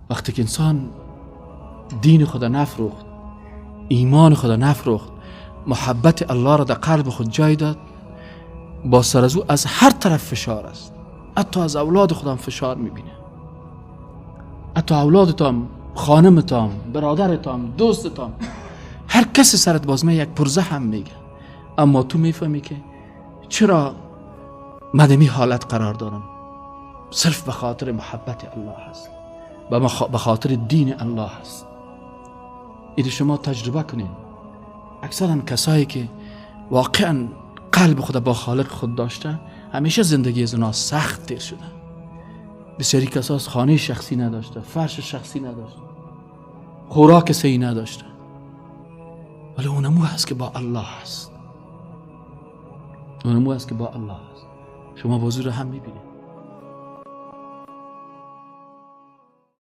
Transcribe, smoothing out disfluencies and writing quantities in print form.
وقتی که انسان دین خدا نفروخت، ایمان خدا نفروخت، محبت الله را در قلب خود جای داد، با سر از او از هر طرف فشار است. حتی از اولاد خودم فشار میبینه، حتی اولادتان، خانمتان، برادرتان، دوستتان، هر کسی سرت بازمه یک پرزه هم میگه. اما تو میفهمی که چرا مدمی حالت قرار دارم؟ صرف به خاطر محبت الله هست، به خاطر دین الله هست. این شما تجربه کنین. اکثرا کسایی که واقعا قلب خود با خالق خود داشته، همیشه زندگی از اونا سخت تیر شده. بسیاری کساس خانه شخصی نداشته، فرش شخصی نداشته، خوراک صحیح نداشته، ولی اونمو هست که با الله هست. اونمو هست که با الله هست. شما بازور هم میبینید.